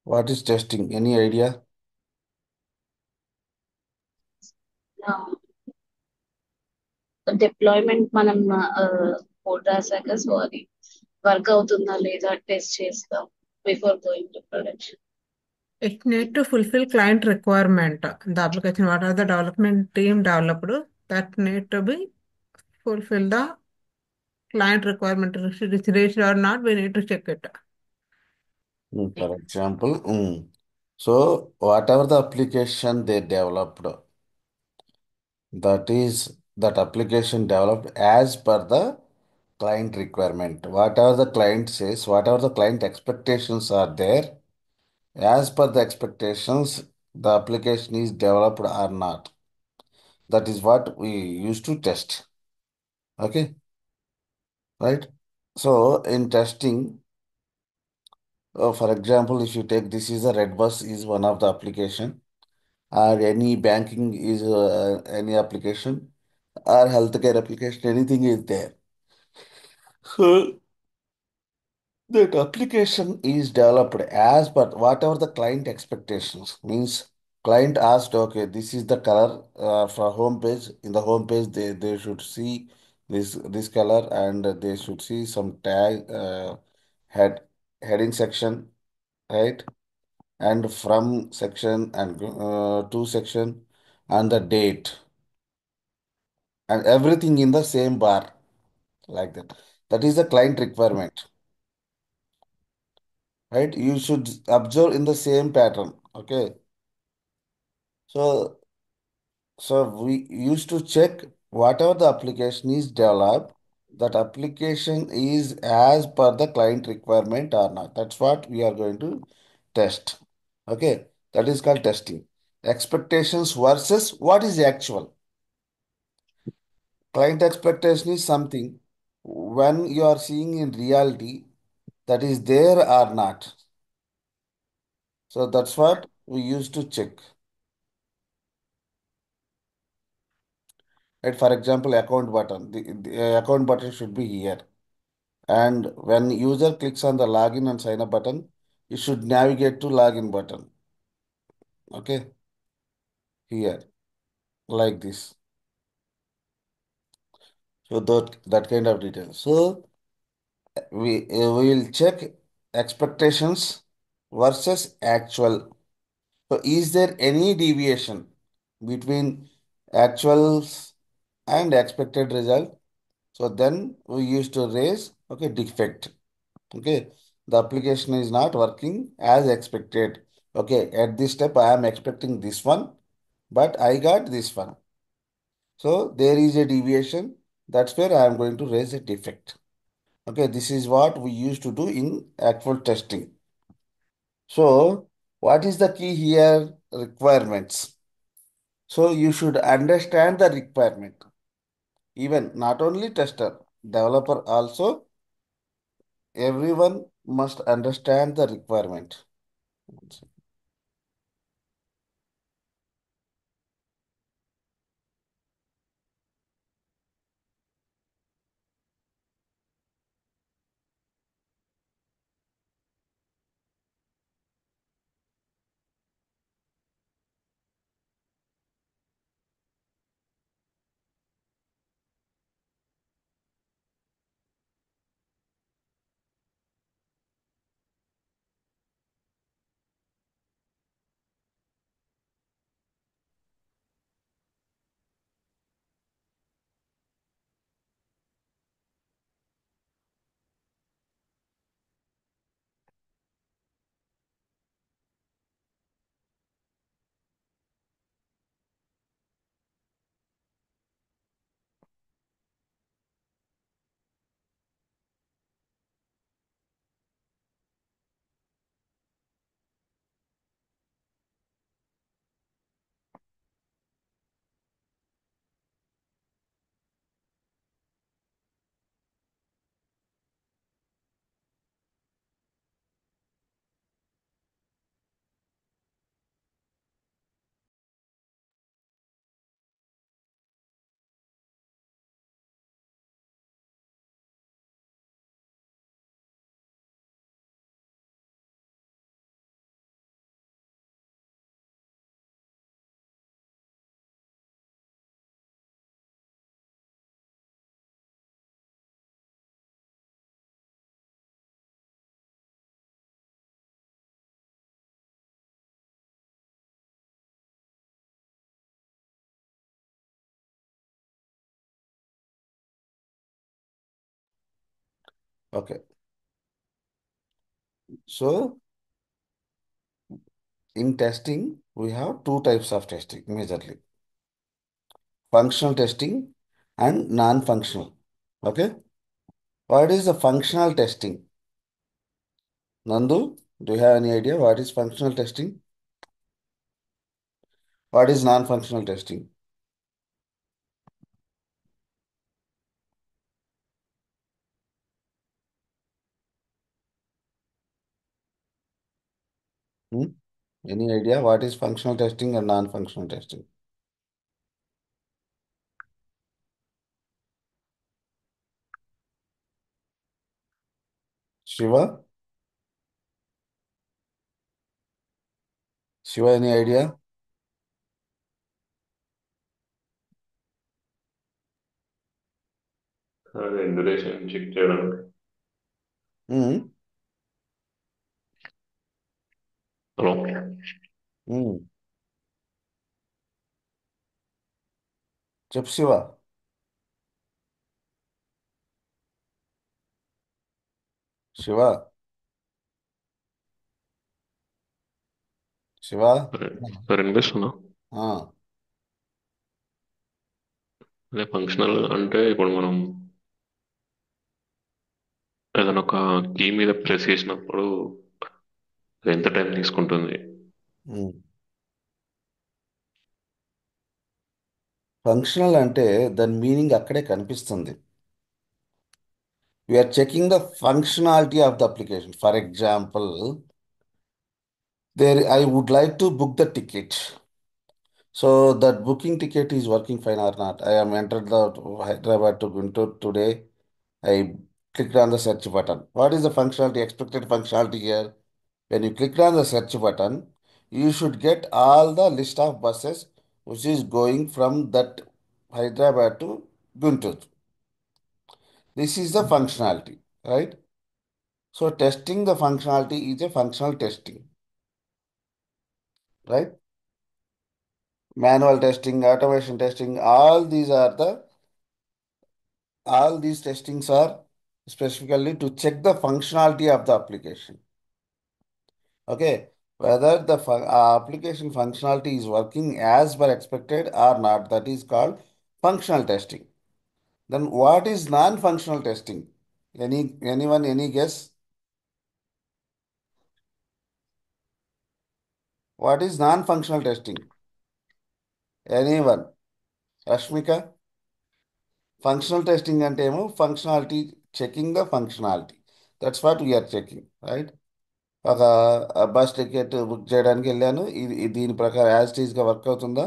What is testing? Any idea? Deployment మనం code రాసాక so అది work అవుతుందా లేదా టెస్ట్ చేస్తాం before going to production. It need to fulfill client requirement. The application, what are the development team developed, that need to be fulfill the client requirement. If it is reached or not, we need to check it. For example, so whatever the application they developed, that is that application developed as per the client requirement. Whatever the client says, whatever the client expectations are there, as per the expectations, the application is developed or not. That is what we used to test. Okay, right? So in testing, for example, if you take this is a red bus is one of the application, or any banking is any application, or healthcare application, anything is there. So that application is developed as per whatever the client expectations means. Client asked, okay, this is the color for home page. In the home page, they should see this color, and they should see some tag head heading section, right? And from section and to section and the date and everything in the same bar like that. That is the client requirement, right? You should observe in the same pattern. Okay. So, so we used to check whatever the application is developed, that application is as per the client requirement or not. That's what we are going to test. Okay. That is called testing. Expectations versus what is actual. Client expectation is something when you are seeing in reality that is there or not. So that's what we used to check. Right? For example, account button. The account button should be here. And when user clicks on the login and sign up button, it should navigate to login button. Okay, here like this. So that kind of detail. So we will check expectations versus actual. So is there any deviation between actuals and expected result? So then we used to raise, okay, defect. Okay, the application is not working as expected. Okay, at this step I am expecting this one, but I got this one. So there is a deviation. That's where I am going to raise a defect. Okay, this is what we used to do in actual testing. So what is the key here? Requirements. So you should understand the requirement. Even not only tester, developer also, everyone must understand the requirement. Okay. So in testing, we have two types of testing majorly: functional testing and non-functional. Okay. What is the functional testing? Nandu, do you have any idea what is functional testing? What is non-functional testing? Hmm? Any idea what is functional testing and non-functional testing? Shiva? Shiva, any idea? అదే duration check చేయడానికి. Hmm. Hello. Hmm. చెప్పు Shiva. Shiva. Shiva. Sir వినిపిస్తుందా? ఆ. అదే functional అంటే ఇప్పుడు మనం ఏదైనా ఒక కీ మీద ప్రెస్ చేసినప్పుడు అది ఎంత టైం తీసుకుంటుంది? ఫంక్షనల్ అంటే దాని మీనింగ్ అక్కడే కనిపిస్తుంది. We are checking the functionality of the application. For example, there I would like to book the ticket. So that booking ticket is working fine or not. I am entered the Hyderabad to Guntur today. I clicked on the search button. What is the functionality, expected functionality here? When you click on the search button, you should get all the list of buses which is going from that Hyderabad to Guntur. This is the functionality, right? So testing the functionality is a functional testing, right? Manual testing, automation testing, all these testings are specifically to check the functionality of the application. Okay, whether the application functionality is working as per expected or not, that is called functional testing. Then what is non-functional testing? Anyone, any guess? What is non-functional testing? Anyone? Rashmika? Functional testing అంటే ఏమో functionality, checking the functionality. That's what we are checking, right? ఒక bus ticket book చేయడానికి వెళ్ళాను, దీని ప్రకారం as it ఈస్గా work అవుతుందా?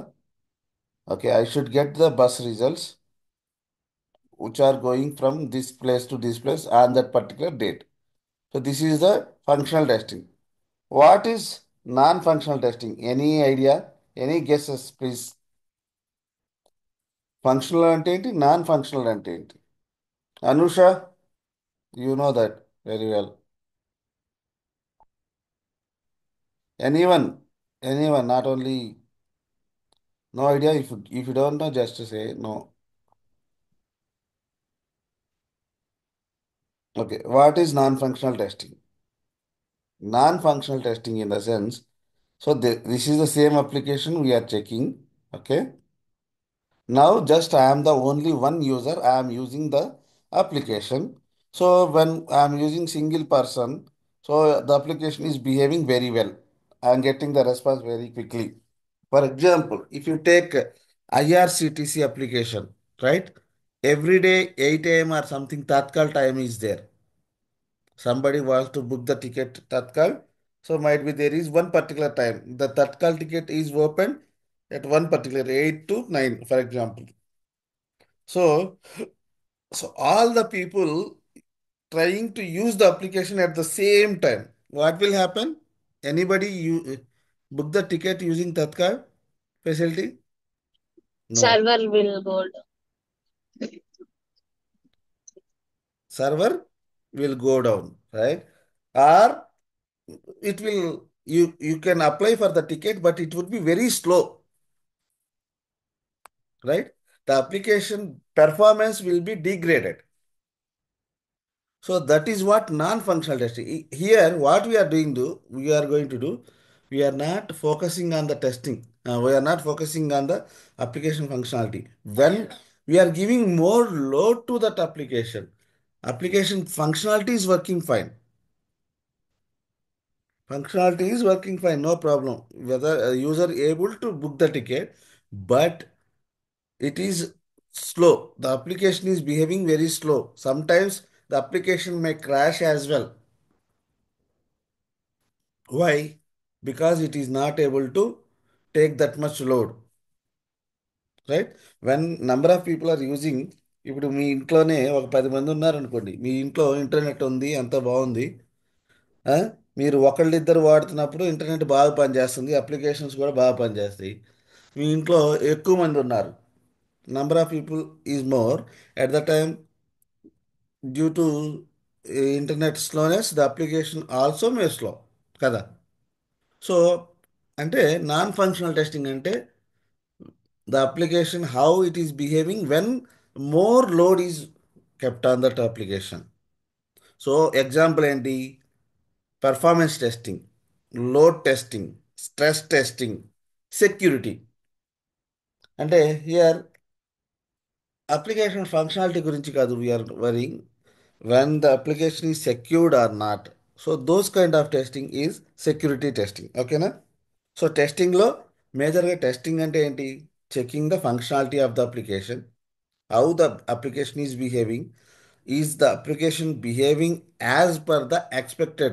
Okay, I should get the bus results which are going from this place to this place on that particular date. So this is the functional testing. What is non-functional testing? Any idea? Any guesses, please? Functional అంటే ఏంటి, non functional అంటే ఏంటి? Anusha, you know that very well. Anyone? Anyone? Not only no idea. If you don't know, just to say no. Okay. What is non-functional testing? Non-functional testing in the sense, so this is the same application we are checking. Okay. Now just I am the only one user. I am using the application. So when I am using single person, so the application is behaving very well. I am getting the response very quickly. For example, if you take IRCTC application, right? Every day 8 a.m. or something Tatkal time is there. Somebody wants to book the ticket Tatkal. So might be there is one particular time. The Tatkal ticket is open at one particular 8 to 9, for example. So, so all the people trying to use the application at the same time. What will happen? Anybody you book the ticket using Tatkal facility? No. Server will go down. Server will go down, right? Or it will, you can apply for the ticket, but it would be very slow, right? The application performance will be degraded. So that is what non-functional testing. Here, what we are doing we are going to do, we are not focusing on the testing. We are not focusing on the application functionality. When we are giving more load to that application functionality is working fine. Functionality is working fine, no problem. Whether a user able to book the ticket, but it is slow. The application is behaving very slow. Sometimes the application may crash as well. Why? Because it is not able to take that much load, right when number of people are using. ఇప్పుడు మీ ఇంట్లోనే ఒక 10 మంది ఉన్నారనుకోండి, మీ ఇంట్లో internet ఉంది, అంత బాగుంది. ఆ? మీరు ఒకళ్ళిద్దరు వాడుతున్నప్పుడు ఇంటర్నెట్ బాగా పనిచేస్తుంది, అప్లికేషన్స్ కూడా బాగా పనిచేస్తాయి. మీ ఇంట్లో ఎక్కువ మంది ఉన్నారు, number of people is more, at the time due to internet slowness the application also may slow కదా. సో అంటే నాన్ ఫంక్షనల్ టెస్టింగ్ అంటే the application how it is behaving when more load is kept on that application. So example ఏంటి, performance testing, load testing, stress testing, security. అంటే here application functionality గురించి కాదు we are worrying, when the application is secured or not. So those kind of testing is security testing. ఓకేనా. So టెస్టింగ్లో మేజర్గా testing అంటే ఏంటి, checking the functionality of the application, how the application is behaving. Is the application behaving as per the expected,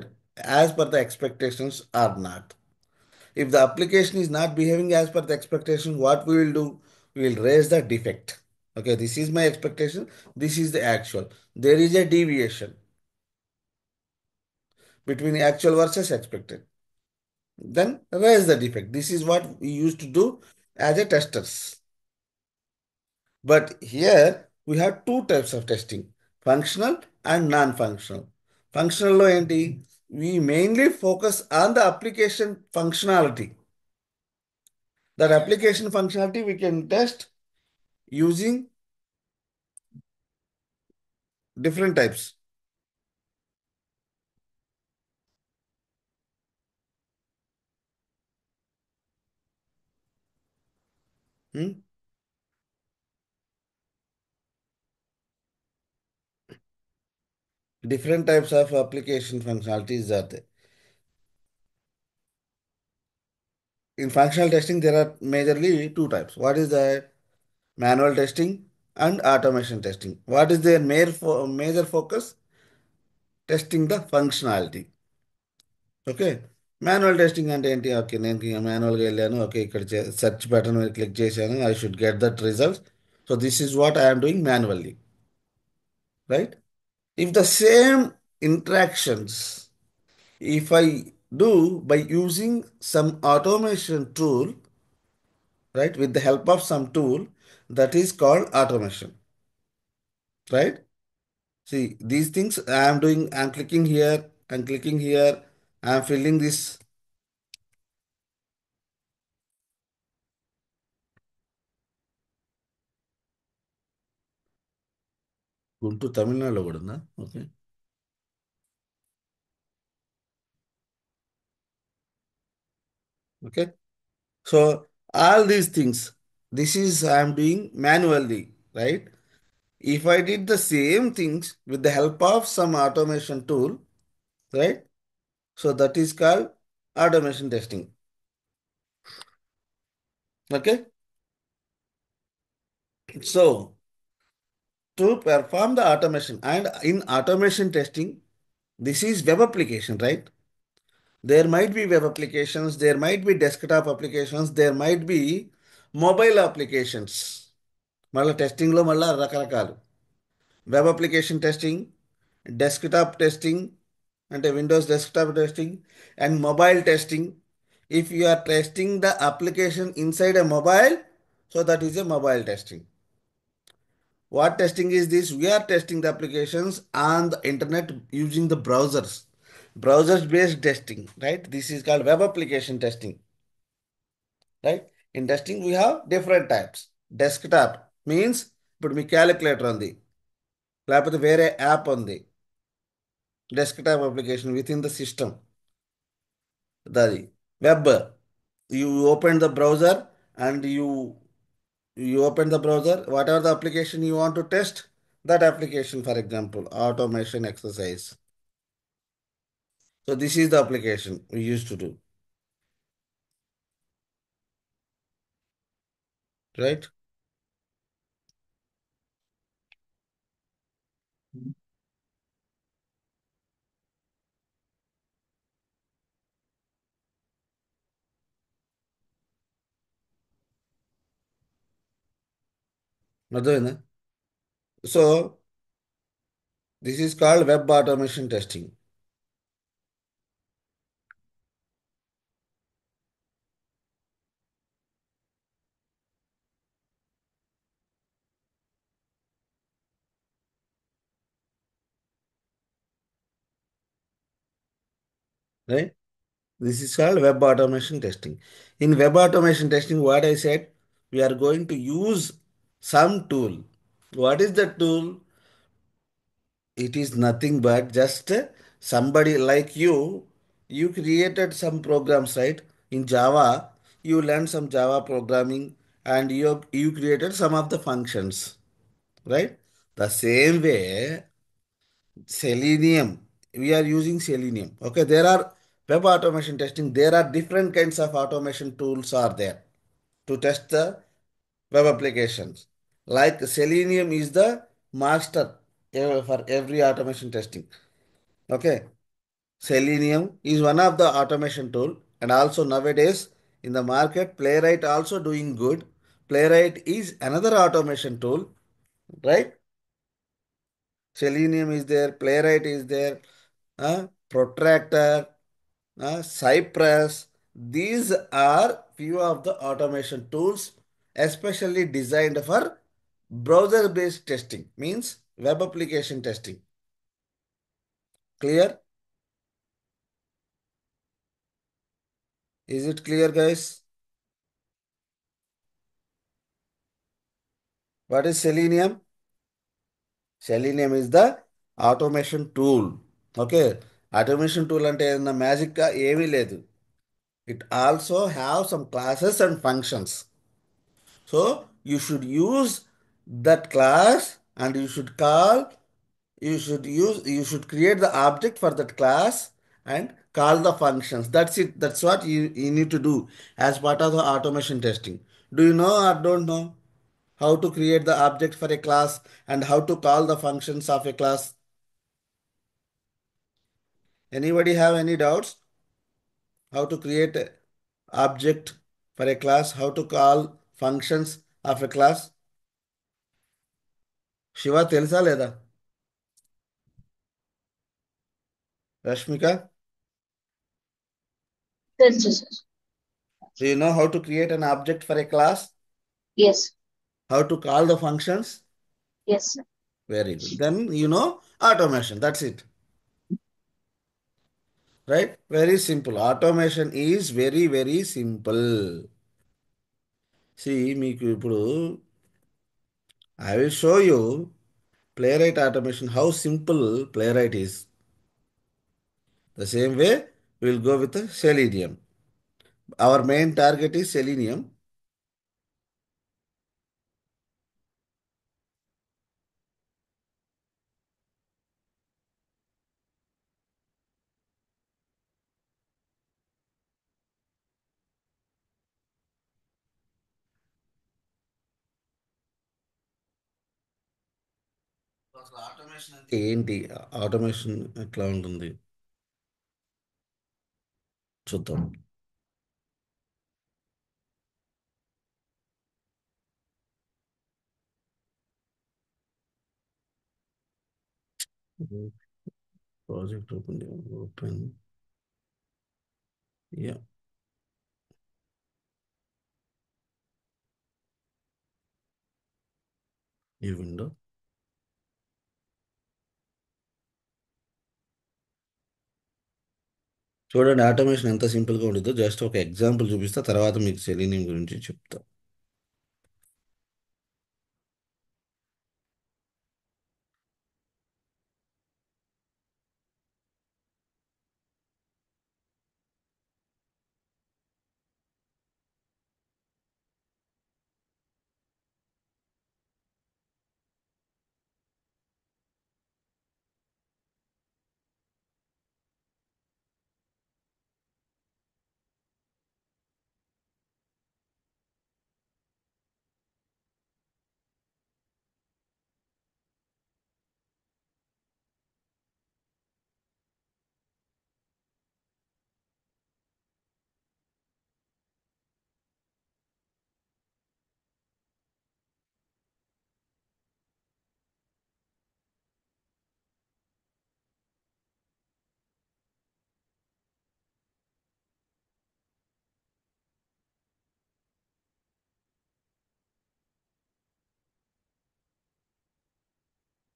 as per the expectations or not? If the application is not behaving as per the expectation, what we will do, we will raise the defect. Okay, this is my expectation, this is the actual, there is a deviation between actual versus expected, then raise the defect. This is what we used to do as a testers. But here we have two types of testing, functional and non-functional. Functional lo enti, we mainly focus on the application functionality. That application functionality we can test using different types. Hmm? Different types of application functionalities are there. In functional testing, there are majorly two types. What is that? Manual testing and automation testing. What is their major focus? Testing the functionality. Okay. Manual testing అంటే ఏంటి, okay నేను మాన్యువల్గా వెళ్ళాను, okay ఇక్కడ search button మీద click చేశాను, I should get that results. So this is what I'm doing manually, right. If the same interactions if I do by using some automation tool, right, with the help of some tool, that is called automation, right. See, these things I am doing, I am clicking here, I am clicking here, I am filling this. Guntur తమిళనాడులో కూడా ఉందా, okay. Okay. So all these things, this is I am doing manually, right? If I did the same things with the help of some automation tool, right? So that is called automation testing. Okay. So to perform the automation, and in automation testing, this is web application, right? There might be web applications, there might be desktop applications, there might be mobile applications. మళ్ళీ టెస్టింగ్లో మళ్ళీ రకరకాలు, web application testing, desktop testing అంటే Windows desktop testing, and mobile testing. If you are testing the application inside a mobile, so that is a mobile testing. What testing is this? We are testing the applications on the internet using the browsers. Browsers based testing, right? This is called web application testing, right? In testing, we have different types. Desktop means ఇప్పుడు మీ calculator ఉంది, లేకపోతే వేరే app ఉంది, desktop application within the system. The web, you open the browser and you open the browser, whatever the application you want to test, that application, for example, automation exercise. So this is the application we used to do, right? అర్థమైందా? So this is called web automation testing, right? This is called web automation testing. In web automation testing, what I said, we are going to use some tool. What is the tool? It is nothing but just somebody like you created some programs, right? In Java, you learned some Java programming and you created some of the functions, right? The same way, Selenium, we are using Selenium. Okay, there are web automation testing, there are different kinds of automation tools are there to test the web applications. Like Selenium is the master for every automation testing. Okay, Selenium is one of the automation tool, and also nowadays in the market, Playwright also doing good. Playwright is another automation tool, right? Selenium is there, Playwright is there, Protractor, Cypress. These are few of the automation tools, especially designed for browser-based testing, means web application testing. Clear? Is it clear, guys? What is Selenium? Selenium is the automation tool. Okay, automation tool అంటే ఏదన్నా మ్యాజిక్గా ఏమీ లేదు. It also have some classes and functions. So you should use that class and you should create the object for that class and call the functions. That's it. That's what you need to do as part of the automation testing. Do you know or don't know how to create the object for a class and how to call the functions of a class? Anybody have any doubts? How to create a object for a class, how to call functions of a class? Shiva తెలుసా లేదా? Rashmika, తెలుసు sir. do you know how to create an object for a class? Yes. How to call the functions? Yes sir. Very good. Then you know automation. That's it. Right? Very simple. Automation is very, very simple. See, మీకు ఇప్పుడు I will show you Playwright automation, how simple Playwright is. The same way, we will go with the Selenium. Our main target is Selenium. అసలు automation అంటే ఏంటి? Automation ఎట్లా ఉంటుంది చూద్దాం. Project open, yeah, ఈ window. చూడండి ఆటోమేషన్ ఎంత సింపుల్గా ఉంటుందో. జస్ట్ ఒక ఎగ్జాంపుల్ చూపిస్తా, తర్వాత మీకు సెలీనియం గురించి చెప్తా.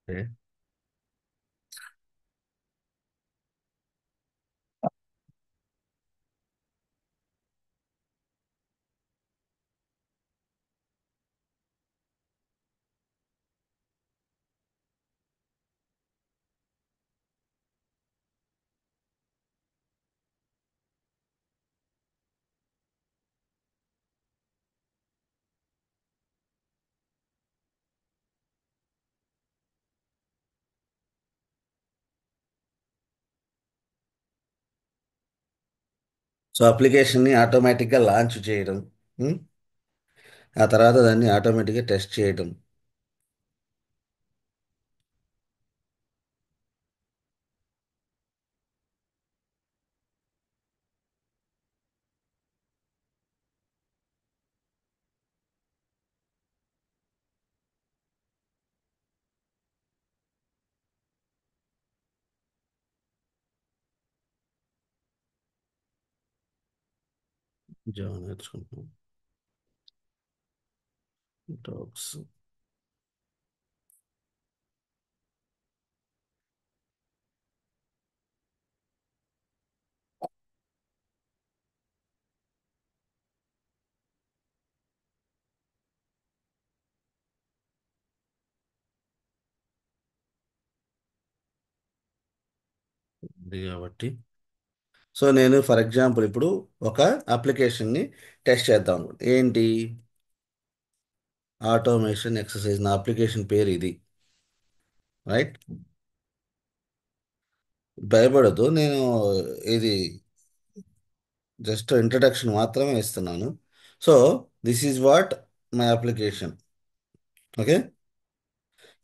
Okay. సో అప్లికేషన్ని ఆటోమేటిక్గా లాంచ్ చేయడం, ఉమ్, ఆ తర్వాత దాన్ని ఆటోమేటిక్గా టెస్ట్ చేయడం. జావా నేర్చుకుంటున్నాం. టాక్స్. ఇది కాబట్టి సో నేను ఫర్ ఎగ్జాంపుల్ ఇప్పుడు ఒక అప్లికేషన్ని టెస్ట్ చేద్దాం. ఏంటి? Automation exercise. నా అప్లికేషన్ పేరు ఇది. రైట్. భయపడద్దు, నేను ఇది జస్ట్ ఇంట్రడక్షన్ మాత్రమే ఇస్తున్నాను. So this is what my application. Okay.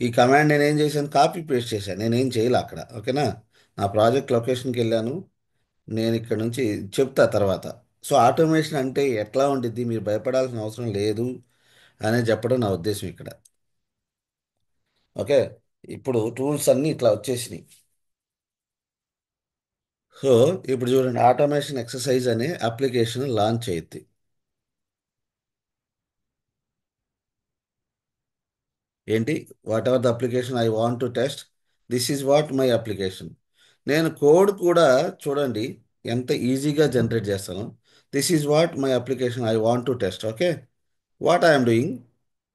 ఈ కమాండ్ నేను ఏం చేశాను? కాపీ పేస్ట్ చేశాను. నేనేం చేయాలి అక్కడ. ఓకేనా. నా ప్రాజెక్ట్ లొకేషన్కి వెళ్ళాను. నేను ఇక్కడ నుంచి చెప్తా తర్వాత. సో ఆటోమేషన్ అంటే ఎట్లా ఉండిద్ది, మీరు భయపడాల్సిన అవసరం లేదు అని చెప్పడం నా ఉద్దేశం ఇక్కడ. ఓకే. ఇప్పుడు టూల్స్ అన్నీ ఇట్లా వచ్చేసినాయి. సో ఇప్పుడు చూడండి, ఆటోమేషన్ ఎక్సర్సైజ్ అనే అప్లికేషన్ లాంచ్ అయ్యింది. ఏంటి? What ever the application I want to test, this is what my application. నేను కోడ్ కూడా చూడండి ఎంత ఈజీగా జనరేట్ చేస్తాను. This is what my application I want to test. Okay. What I'm doing,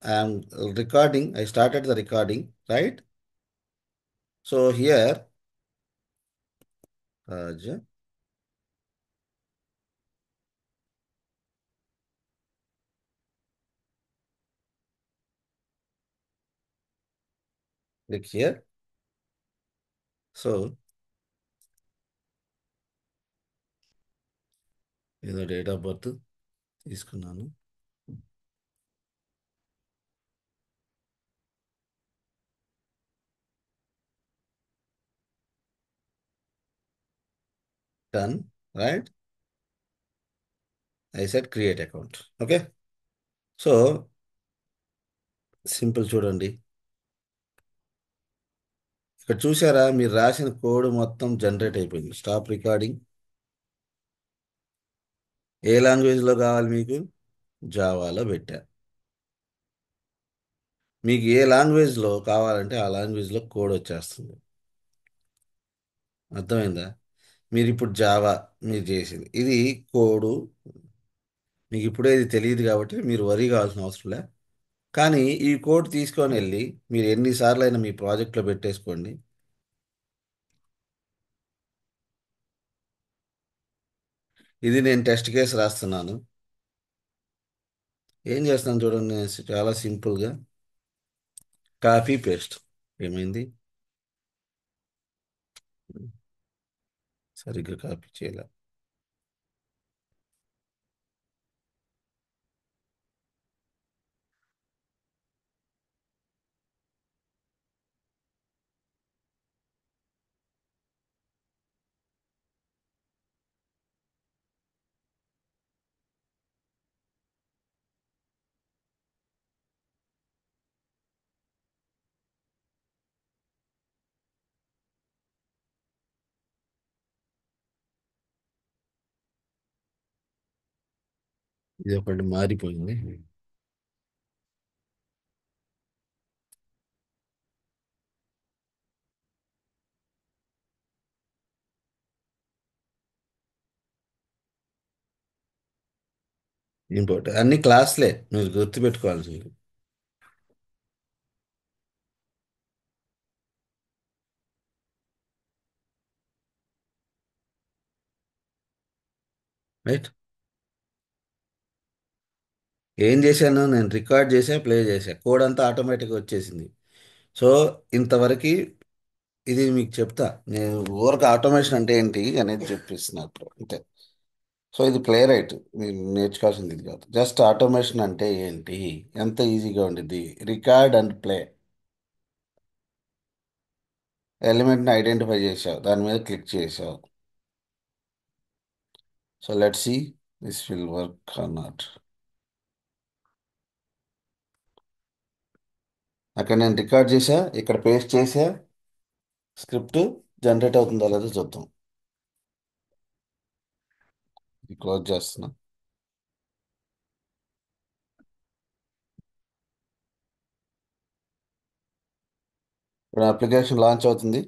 I'm recording, I started the recording. Right. So here Raja, click here. So ఏదో date of birth తీసుకున్నాను. Done. Right. I set create account. Okay. So simple చూడండి. ఇక్కడ చూసారా, మీరు రాసిన code మొత్తం generate అయిపోయింది. Stop recording. ఏ లాంగ్వేజ్లో కావాలి మీకు? జావాలో పెట్టా. మీకు ఏ లాంగ్వేజ్లో కావాలంటే ఆ లాంగ్వేజ్లో కోడ్ వచ్చేస్తుంది. అర్థమైందా? మీరు ఇప్పుడు జావా మీరు చేసింది ఇది కోడు. మీకు ఇప్పుడే ఇది తెలియదు కాబట్టి మీరు వరీ కావాల్సిన అవసరం లే. కానీ ఈ కోడ్ తీసుకొని వెళ్ళి మీరు ఎన్నిసార్లు అయినా మీ ప్రాజెక్ట్లో పెట్టేసుకోండి. ఇది నేను టెస్ట్ కేసు రాస్తున్నాను. ఏం చేస్తాను చూడండి, నేను చాలా సింపుల్గా కాపీ పేస్ట్. ఏమైంది? సరిగ్గా కాపీ చేయాల. ఇది ఒకటి మారిపోయింది. ఇంపార్టెంట్ అన్ని క్లాస్లే మీరు గుర్తుపెట్టుకోవాల్సింది. రైట్. ఏం చేశాను నేను? రికార్డ్ చేసా, ప్లే చేసా, కోడ్ అంతా ఆటోమేటిక్గా వచ్చేసింది. సో ఇంతవరకు ఇది మీకు చెప్తా. నేను ఊరకు ఆటోమేషన్ అంటే ఏంటి అనేది చెప్పిస్తున్నా ఇప్పుడు అంతే. సో ఇది ప్లే రైట్, మీరు నేర్చుకోవాల్సింది ఇది కాదు. జస్ట్ ఆటోమేషన్ అంటే ఏంటి, ఎంత ఈజీగా ఉండిద్ది. Record and play. ఎలిమెంట్ని ఐడెంటిఫై చేసావు, దాని మీద క్లిక్ చేసావు. So let's see this will work or not. అక్కడ నేను రికార్డ్ చేసా, ఇక్కడ పేస్ట్ చేసా, స్క్రిప్ట్ జనరేట్ అవుతుందో లేదో చూద్దాం. ఇది క్లోజ్ చేస్తున్నా. ఇప్పుడు అప్లికేషన్ లాంచ్ అవుతుంది.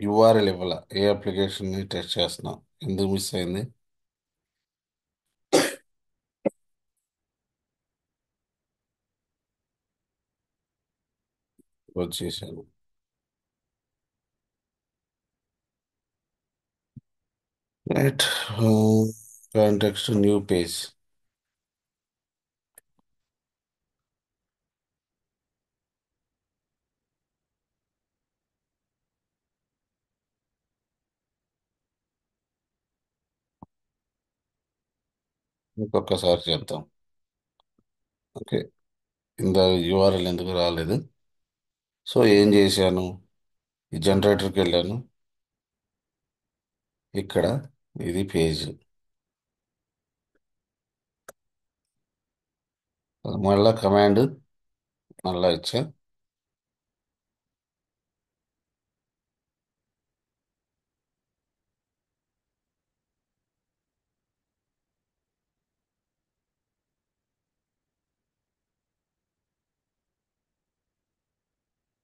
యూఆర్ఎల్ ఇవ్వాల. ఏ అప్లికేషన్ని టెస్ట్ చేస్తున్నాం, ఎందుకు మిస్ అయింది? వచ్చేసాను. రైట్. Context new page. ఇంకొకసారి చేద్దాం. ఓకే. ఇంత యూఆర్ఎల్ ఎందుకు రాలేదు? సో ఏం చేశాను, ఈ జనరేటర్కి వెళ్ళాను. ఇక్కడ ఇది పేజ్. మళ్ళా కమాండ్ మళ్ళా ఇచ్చా.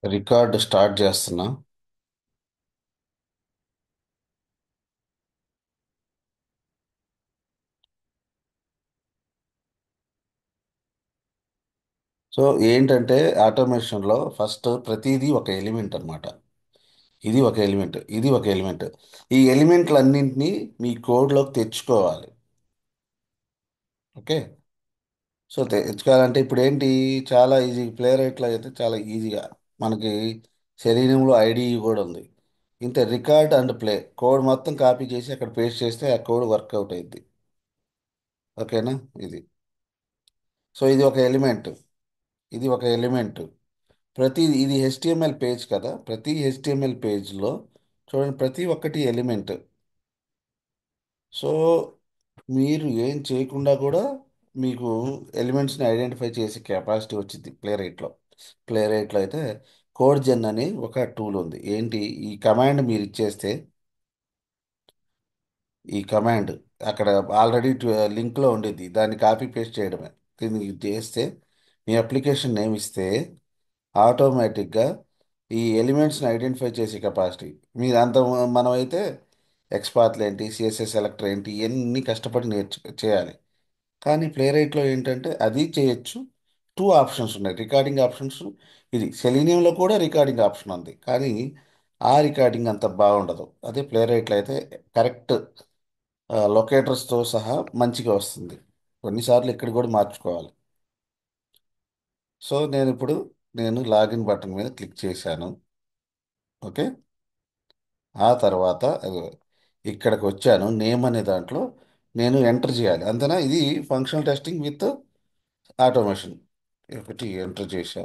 రికార్డ్ స్టార్ట్ చేస్తున్నా. సో ఏంటంటే ఆటోమేషన్లో ఫస్ట్ ప్రతిదీ ఒక ఎలిమెంట్ అన్నమాట. ఇది ఒక ఎలిమెంట్, ఇది ఒక ఎలిమెంట్. ఈ ఎలిమెంట్లన్నింటినీ మీ కోడ్లోకి తెచ్చుకోవాలి. ఓకే. సో తెచ్చుకోవాలంటే ఇప్పుడు ఏంటి, చాలా ఈజీ. ప్లే రైట్లో అయితే చాలా ఈజీగా మనకి శరీరంలో ఐడిఈ కూడా ఉంది. ఇంత రికార్డ్ అండ్ ప్లే కోడ్ మొత్తం కాపీ చేసి అక్కడ పేస్ట్ చేస్తే ఆ కోడ్ వర్కౌట్ అయింది. ఓకేనా? ఇది. సో ఇది ఒక ఎలిమెంట్, ఇది ఒక ఎలిమెంట్. ప్రతి ఇది హెచ్టిఎంఎల్ పేజ్ కదా, ప్రతి హెచ్టిఎంఎల్ పేజ్లో చూడండి ప్రతి ఒక్కటి ఎలిమెంట్. సో మీరు ఏం చేయకుండా కూడా మీకు ఎలిమెంట్స్ని ఐడెంటిఫై చేసే కెపాసిటీ వచ్చింది ప్లే రైట్లో. ప్లే రైట్లో అయితే కోడ్ జెన్ అని ఒక టూల్ ఉంది. ఏంటి, ఈ కమాండ్ మీరు ఇచ్చేస్తే, ఈ కమాండ్ అక్కడ ఆల్రెడీ లింక్లో ఉండేది, దాన్ని కాపీ పేస్ట్ చేయడమే. దీన్ని చేస్తే మీ అప్లికేషన్ నేమ్ ఇస్తే ఆటోమేటిక్గా ఈ ఎలిమెంట్స్ని ఐడెంటిఫై చేసే కెపాసిటీ మీరు అంత. మనమైతే ఎక్స్పాత్లు ఏంటి, సిఎస్ఎస్ సెలెక్టర్ ఏంటి, ఇవన్నీ కష్టపడి చేయాలి. కానీ ప్లే రైట్లో ఏంటంటే అది చేయొచ్చు. టూ ఆప్షన్స్ ఉన్నాయి, రికార్డింగ్ ఆప్షన్స్. ఇది సెలీనియంలో కూడా రికార్డింగ్ ఆప్షన్ ఉంది, కానీ ఆ రికార్డింగ్ అంత బాగుండదు. అదే ప్లే రైట్లో అయితే కరెక్ట్ లొకేటర్స్తో సహా మంచిగా వస్తుంది. కొన్నిసార్లు ఇక్కడ కూడా మార్చుకోవాలి. సో నేను ఇప్పుడు లాగిన్ బటన్ మీద క్లిక్ చేశాను. ఓకే. ఆ తర్వాత ఇక్కడికి వచ్చాను. నేమ్ అనే దాంట్లో నేను ఎంటర్ చేయాలి, అంతేనా? ఇది ఫంక్షనల్ టెస్టింగ్ విత్ ఆటోమేషన్. ఒకటి ఎంటర్ చేశా.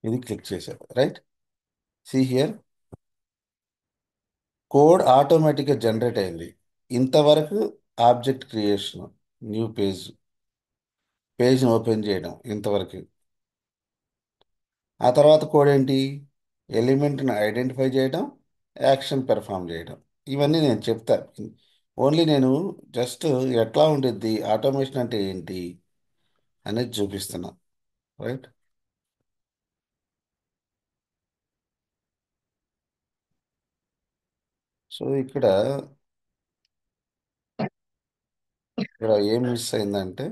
ఇది క్లిక్ చేశారు, రైట్. సి హియర్, కోడ్ ఆటోమేటిక్గా జనరేట్ అయింది. ఇంతవరకు ఆబ్జెక్ట్ క్రియేషన్, న్యూ పేజ్ని ఓపెన్ చేయడం ఇంతవరకు. ఆ తర్వాత కోడ్ ఏంటి? ఎలిమెంట్ని ఐడెంటిఫై చేయడం, యాక్షన్ పెర్ఫామ్ చేయడం. ఇవన్నీ నేను చెప్తా. ఓన్లీ నేను జస్ట్ ఎట్లా ఉంటుంది ఆటోమేషన్ అంటే ఏంటి అనేది చూపిస్తున్నా, రైట్. సో ఇక్కడ ఇక్కడ ఏం మిస్ అయిందంటే,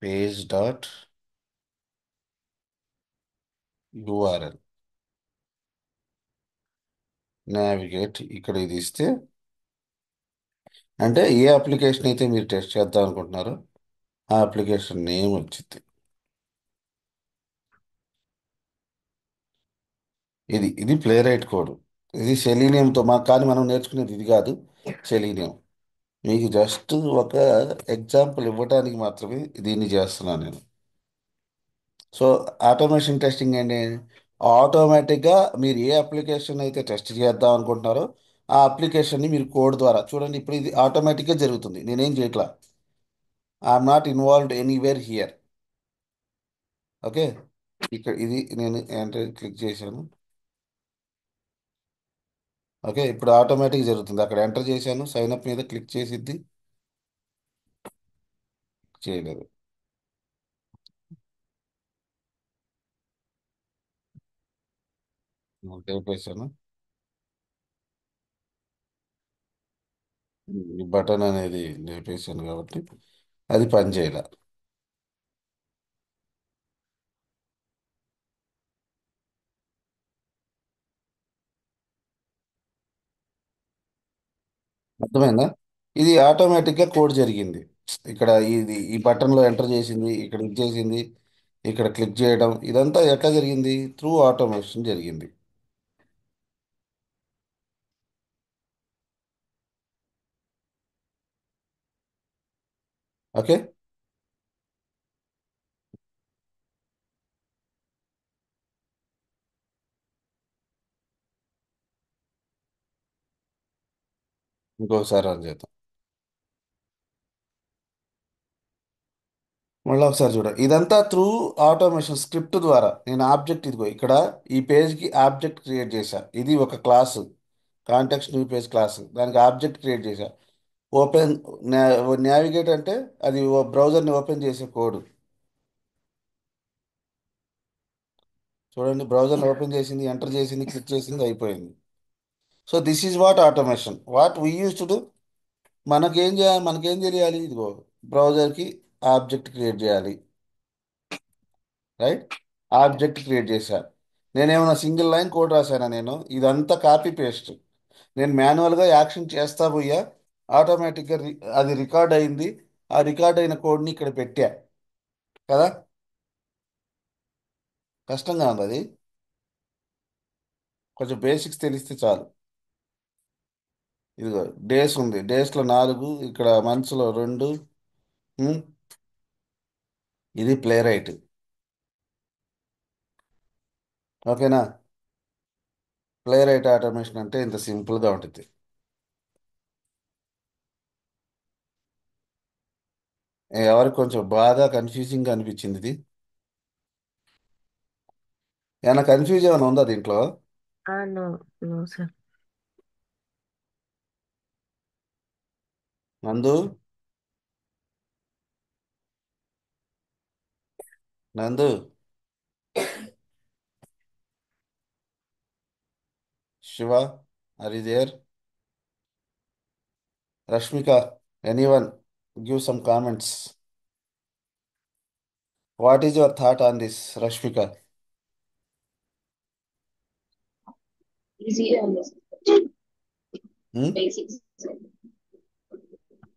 పేజ్ డాట్ యూఆర్ఎల్ నావిగేట్, ఇక్కడ ఇది ఇస్తే, అంటే ఏ అప్లికేషన్ అయితే మీరు టెస్ట్ చేద్దాం అనుకుంటున్నారో ఆ అప్లికేషన్ నేమ్ వచ్చింది. ఇది ప్లే రైట్ కోడ్. ఇది సెలీనియంతో కానీ మనం నేర్చుకునేది ఇది కాదు, సెలీనియం. మీకు జస్ట్ ఒక ఎగ్జాంపుల్ ఇవ్వడానికి మాత్రమే దీన్ని చేస్తున్నాను నేను. సో ఆటోమేషన్ టెస్టింగ్ ఏంటి? ఆటోమేటిక్గా మీరు ఏ అప్లికేషన్ అయితే టెస్ట్ చేద్దాం అనుకుంటున్నారో ఆ అప్లికేషన్ని మీరు కోడ్ ద్వారా చూడండి. ఇప్పుడు ఇది ఆటోమేటిక్గా జరుగుతుంది, నేనేం చేయట్లా. I'm not involved anywhere here. Okay, ఇక్కడ ఇది నేను ఎంటర్ క్లిక్ చేశాను. ఓకే, ఇప్పుడు ఆటోమేటిక్ జరుగుతుంది. అక్కడ ఎంటర్ చేశాను, సైన్ అప్ మీద క్లిక్ చేసిద్ది, చేయలేదు. లేపేశాను, ఈ బటన్ అనేది లేపేశాను కాబట్టి అది పని చేయాల. అర్థమైందా? ఇది ఆటోమేటిక్గా కోడ్ జరిగింది. ఇక్కడ ఈ బటన్లో ఎంటర్ చేసింది, ఇక్కడ క్లిక్ చేసింది, ఇక్కడ క్లిక్ చేయడం, ఇదంతా ఎట్లా జరిగింది? త్రూ ఆటోమేషన్ జరిగింది. ఓకే, ఇంకొకసారి రన్ చేద్దాం. మళ్ళీ ఒకసారి చూడండి, ఇదంతా త్రూ ఆటోమేషన్ స్క్రిప్ట్ ద్వారా. నేను ఆబ్జెక్ట్ ఇదిగో ఇక్కడ ఈ పేజ్కి ఆబ్జెక్ట్ క్రియేట్ చేశా. ఇది ఒక class, context new page class, దానికి ఆబ్జెక్ట్ క్రియేట్ చేశా. ఓపెన్ నావిగేట్ అంటే అది బ్రౌజర్ని ఓపెన్ చేసే కోడ్. చూడండి, బ్రౌజర్ని ఓపెన్ చేసింది, ఎంటర్ చేసింది, క్లిక్ చేసింది, అయిపోయింది. So this is what automation, what we use to do. మనకేం తెలియాలి? ఇదిగో బ్రౌజర్కి ఆబ్జెక్ట్ క్రియేట్ చేయాలి, రైట్. ఆబ్జెక్ట్ క్రియేట్ చేశా. నేనేమన్నా సింగిల్ లైన్ కోడ్ రాశానా? నేను ఇదంతా కాపీ పేస్ట్. నేను మాన్యువల్గా యాక్షన్ చేస్తా పోయా, ఆటోమేటిక్గా అది రికార్డ్ అయింది. ఆ రికార్డ్ అయిన కోడ్ని ఇక్కడ పెట్టా కదా. కష్టంగా ఉంది అది, కొంచెం బేసిక్స్ తెలిస్తే చాలు. ఇదిగో డేస్ ఉంది, డేస్లో 4, ఇక్కడ మంత్స్లో 2. ఉమ్, ఇది ప్లే రైట్. ఓకేనా? ప్లే రైట్ ఆటోమేషన్ అంటే ఇంత సింపుల్గా ఉంటుంది. ఎవరికి కొంచెం బాగా కన్ఫ్యూజింగ్గా అనిపించింది ఇది? ఏమైనా కన్ఫ్యూజ్ ఏమైనా ఉందా దీంట్లో? No no sir. Nandu, Nandu, Shiva, are you there? Rashmika, anyone give some comments. What is your thought on this, Rashmika? ఈజీగా ఉంది. బేసిక్స్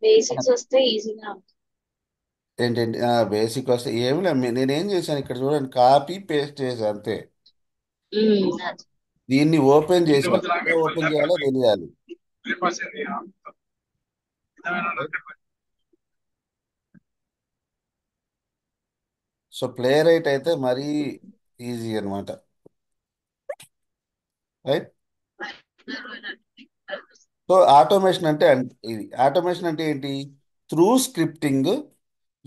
బేసిక్స్ వస్తే ఈజీగా ఉంటుంది. ఏంటండి బేసిక్ వస్తే ఏమి లేదు. నేనేం చేశాను ఇక్కడ చూడండి, కాపీ పేస్ట్ చేశాను అంతే. అది. దీన్ని ఓపెన్ చేశా, ఎలా ఓపెన్ చేయాలో తెలియాలి. సో ప్లే రైట్ అయితే మరీ ఈజీ అనమాట, రైట్. సో ఆటోమేషన్ అంటే ఇది ఆటోమేషన్ అంటే ఏంటి? Through scripting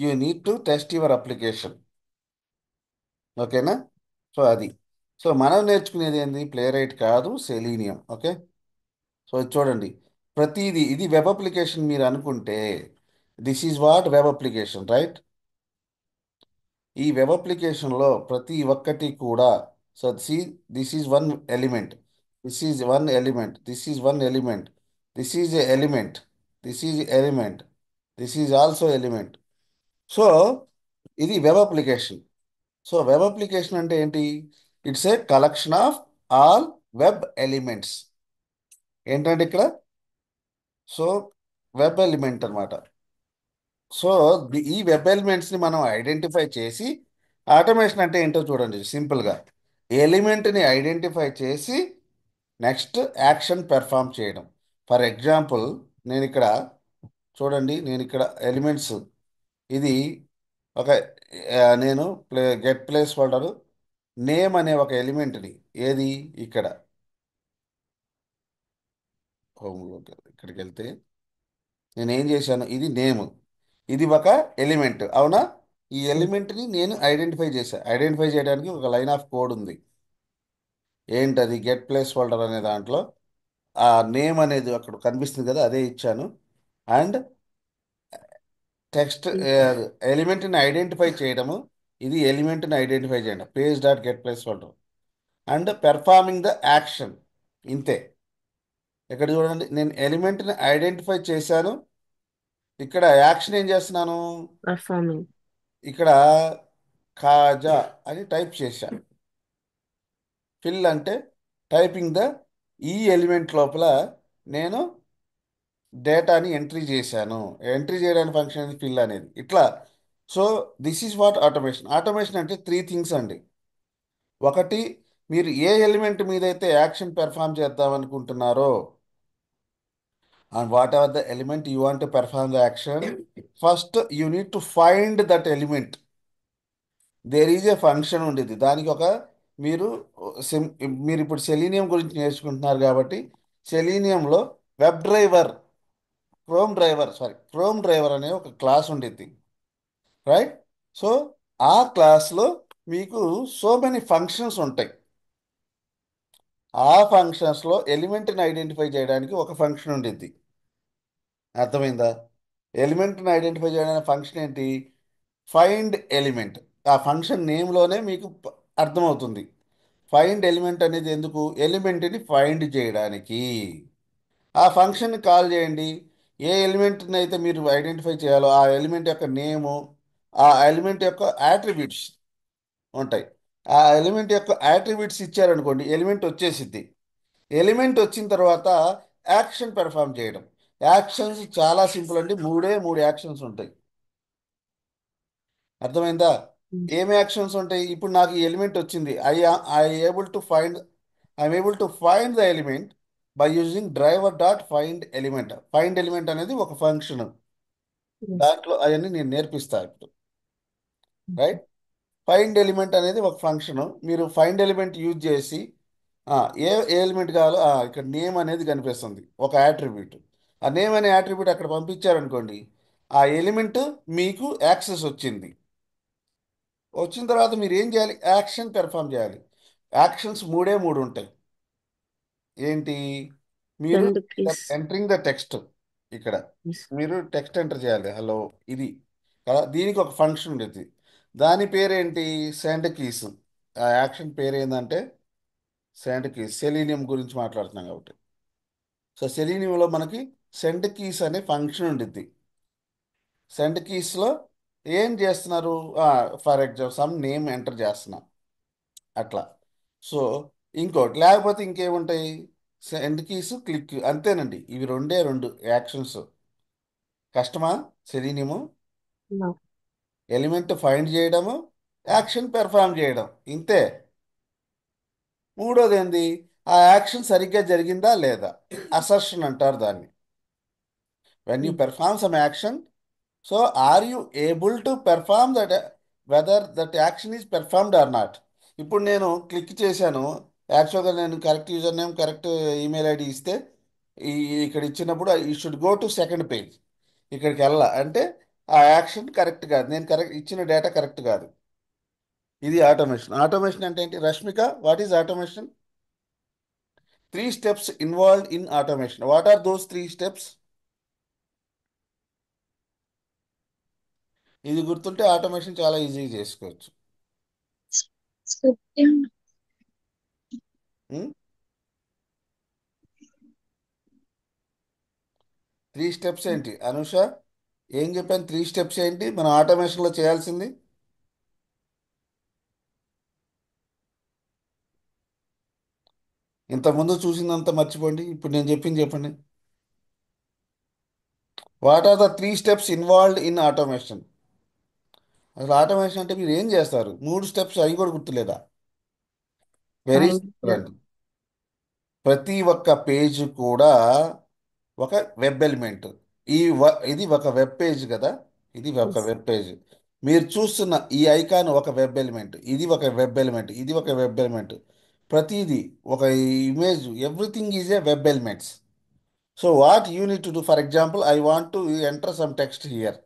you need to test your application. ఓకేనా? సో అది. సో మనం నేర్చుకునేది ఏంది? ప్లే రైట్ కాదు, సెలీనియం. ఓకే. సో ఇది చూడండి, ప్రతిదీ ఇది వెబ్ అప్లికేషన్ మీరు అనుకుంటే this is what web application, right? ఈ వెబ్ అప్లికేషన్లో ప్రతి ఒక్కటి కూడా, so this is one element, this is one element, this is one element, this is a element, this is element, this is also element. So ఇది web application. So web application అంటే ఏంటి? It's a collection of all web elements. ఏంటంటే ఇక్కడ, so web element అన్నమాట. So ఈ web ఎలిమెంట్స్ని మనం identify చేసి, automation అంటే ఏంటో చూడండి సింపుల్గా, ఎలిమెంట్ని ఐడెంటిఫై చేసి నెక్స్ట్ యాక్షన్ పెర్ఫామ్ చేయడం. ఫర్ ఎగ్జాంపుల్, నేను ఇక్కడ చూడండి, నేను ఇక్కడ ఎలిమెంట్స్, ఇది ఒక నేను గెట్ ప్లేస్ హోల్డర్ నేమ్ అనే ఒక ఎలిమెంట్ని, ఏది ఇక్కడ హోమ్లోకి ఇక్కడికి వెళ్తే నేను ఏం చేశాను, ఇది నేమ్, ఇది ఒక ఎలిమెంట్, అవునా? ఈ ఎలిమెంట్ని నేను ఐడెంటిఫై చేశాను. ఐడెంటిఫై చేయడానికి ఒక లైన్ ఆఫ్ కోడ్ ఉంది. ఏంటది? గెట్ ప్లేస్ హోల్డర్ అనే దాంట్లో ఆ నేమ్ అనేది అక్కడ కనిపిస్తుంది కదా, అదే ఇచ్చాను. అండ్ టెక్స్ట్ ఎలిమెంట్ని ఐడెంటిఫై చేయడము, ఇది ఎలిమెంట్ని ఐడెంటిఫై చేయడం, page dot get place holder and performing the action. ఇంతే. ఇక్కడ చూడండి, నేను ఎలిమెంట్ని ఐడెంటిఫై చేశాను, ఇక్కడ యాక్షన్ ఏం చేస్తున్నాను, పర్ఫార్మింగ్. ఇక్కడ కాజా అని టైప్ చేశాను. ఫిల్ అంటే టైపింగ్ ద, ఈ ఎలిమెంట్ లోపల నేను డేటాని ఎంట్రీ చేశాను. ఎంట్రీ చేయడానికి ఫంక్షన్ అనేది ఫిల్ అనేది, ఇట్లా. So this is what automation. Automation అంటే త్రీ థింగ్స్ అండి. ఒకటి, మీరు ఏ ఎలిమెంట్ మీద అయితే యాక్షన్ పెర్ఫామ్ చేద్దాం అనుకుంటున్నారో, and whatever the element you want to perform the action, first you need to find that element. There is a function ఉండేది దానికి, ఒక మీరు సిమ్ మీరు ఇప్పుడు సెలీనియం గురించి నేర్చుకుంటున్నారు కాబట్టి, సెలీనియంలో వెబ్ డ్రైవర్, క్రోమ్ డ్రైవర్ అనే ఒక క్లాస్ ఉండిద్ది, రైట్? సో ఆ క్లాస్లో మీకు సో మెనీ ఫంక్షన్స్ ఉంటాయి. ఆ ఫంక్షన్స్లో ఎలిమెంట్ని ఐడెంటిఫై చేయడానికి ఒక ఫంక్షన్ ఉండిద్ది. అర్థమైందా? ఎలిమెంట్ని ఐడెంటిఫై చేయడానికి ఫంక్షన్ ఏంటి? Find element. ఆ ఫంక్షన్ నేమ్లోనే మీకు అర్థమవుతుంది. ఫైండ్ ఎలిమెంట్ అనేది ఎందుకు? ఎలిమెంట్ని ఫైండ్ చేయడానికి. ఆ ఫంక్షన్ని కాల్ చేయండి. ఏ ఎలిమెంట్ని అయితే మీరు ఐడెంటిఫై చేయాలో ఆ ఎలిమెంట్ యొక్క నేము, ఆ ఎలిమెంట్ యొక్క యాట్రిబ్యూట్స్ ఉంటాయి. ఆ ఎలిమెంట్ యొక్క యాట్రిబ్యూట్స్ ఇచ్చారనుకోండి, ఎలిమెంట్ వచ్చేసిద్ది. ఎలిమెంట్ వచ్చిన తర్వాత యాక్షన్ పెర్ఫామ్ చేయడం. యాక్షన్స్ చాలా సింపుల్ అండి, మూడు యాక్షన్స్ ఉంటాయి. అర్థమైందా? ఏమి యాక్షన్స్ ఉంటాయి? ఇప్పుడు నాకు ఈ ఎలిమెంట్ వచ్చింది, I able to find I'm able to find the element by using driver dot find element. Find element అనేది ఒక ఫంక్షన్, దాంట్లో అవన్నీ నేను నేర్పిస్తా ఇప్పుడు, రైట్? ఫైండ్ ఎలిమెంట్ అనేది ఒక ఫంక్షన్. మీరు ఫైండ్ ఎలిమెంట్ యూజ్ చేసి ఆ, ఏ ఎలిమెంట్ కావాలో, ఇక్కడ నేమ్ అనేది కనిపిస్తుంది, ఒక యాట్రిబ్యూట్. ఆ నేమ్ అనే యాట్రిబ్యూట్ అక్కడ పంపించారనుకోండి, ఆ ఎలిమెంట్ మీకు యాక్సెస్ వచ్చింది. వచ్చిన తర్వాత మీరు ఏం చేయాలి? యాక్షన్ పెర్ఫామ్ చేయాలి. యాక్షన్స్ మూడు ఉంటాయి. ఏంటి? మీరు send keys. Entering the text, ఇక్కడ మీరు టెక్స్ట్ ఎంటర్ చేయాలి, హలో ఇది కదా. దీనికి ఒక ఫంక్షన్ ఉండేది, దాని పేరేంటి? Send keys. ఆ యాక్షన్ పేరు ఏంటంటే సెండ్ కీస్. సెలీనియం గురించి మాట్లాడుతున్నాం కాబట్టి, సో సెలీనియంలో మనకి సెండ్ కీస్ అనే ఫంక్షన్ ఉండిద్ది. సెండ్ కీస్లో ఏం చేస్తున్నారు? For example some name enter చేస్తున్నాం, అట్లా. సో ఇంకోటి, లేకపోతే ఇంకేముంటాయి? సెండ్ కీస్, క్లిక్, అంతేనండి. ఇవి రెండు యాక్షన్స్. కష్టమా? Selenium No. ఎలిమెంట్ ఫైండ్ చేయడము, యాక్షన్ పెర్ఫామ్ చేయడం, ఇంతే. మూడోది ఏంది? ఆ యాక్షన్ సరిగ్గా జరిగిందా లేదా, అసర్షన్ అంటారు దాన్ని. When you perform some action, so are you able to perform that whether that action is performed or not. ఇప్పుడు నేను క్లిక్ చేశాను, యాక్చువల్గా నేను correct user name correct email ID ఇస్తే ఈ ఇక్కడ ఇచ్చినప్పుడు ఈ should go to second page. ఇక్కడికి వెళ్ళా అంటే ఆ యాక్షన్ కరెక్ట్ కాదు, నేను కరెక్ట్ ఇచ్చిన డేటా కరెక్ట్ కాదు. ఇది ఆటోమేషన్. ఆటోమేషన్ అంటే ఏంటి Rashmika? What is automation? Three steps involved in automation. What are those three steps? ఇది గుర్తుంటే ఆటోమేషన్ చాలా ఈజీగా చేసుకోవచ్చు. స్క్రిప్టింగ్. త్రీ స్టెప్స్ ఏంటి అనుష? ఏం చెప్పాను? త్రీ స్టెప్స్ ఏంటి మనం ఆటోమేషన్లో చేయాల్సింది? ఇంతకుముందు చూసిందంతా మర్చిపోండి, ఇప్పుడు నేను చెప్పింది చెప్పండి. What are the three steps involved in automation? అసలు ఆటోమేషన్ అంటే మీరు ఏం చేస్తారు? మూడు స్టెప్స్ అవి కూడా గుర్తులేదా? వెరీ Find సింపుల్ the అండి. ప్రతి ఒక్క పేజ్ కూడా ఒక వెబ్ ఎలిమెంట్. ఇది ఒక వెబ్ పేజ్ కదా, ఇది ఒక yes, వెబ్ పేజ్. మీరు చూస్తున్న ఈ ఐకాన్ ఒక వెబ్ ఎలిమెంట్, ఇది ఒక వెబ్ ఎలిమెంట్, ఇది ఒక వెబ్ ఎలిమెంట్. ప్రతిదీ ఒక image, everything is a web elements. So what you need to do, for example I want to enter some text here,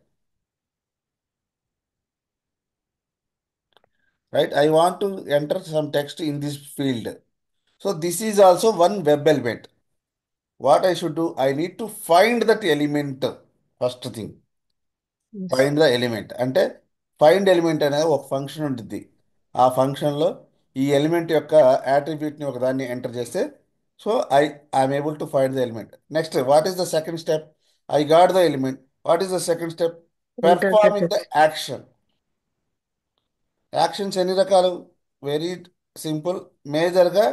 right? I want to enter some text in this field. So this is also one web element. What I should do? I need to find that element. First thing, yes, find the element. అంటే find element అనేది ఒక function ఉంటుంది. ఆ ఫంక్షన్లో ఈ element యొక్క యాట్రిబ్యూట్ని ఒక దాన్ని ఎంటర్ చేస్తే so I'm able to find the element. Next what is the second step? I got the element. What is the second step? enter the performing the text. Action. Actions ఎన్ని రకాలు? Very simple. మేజర్గా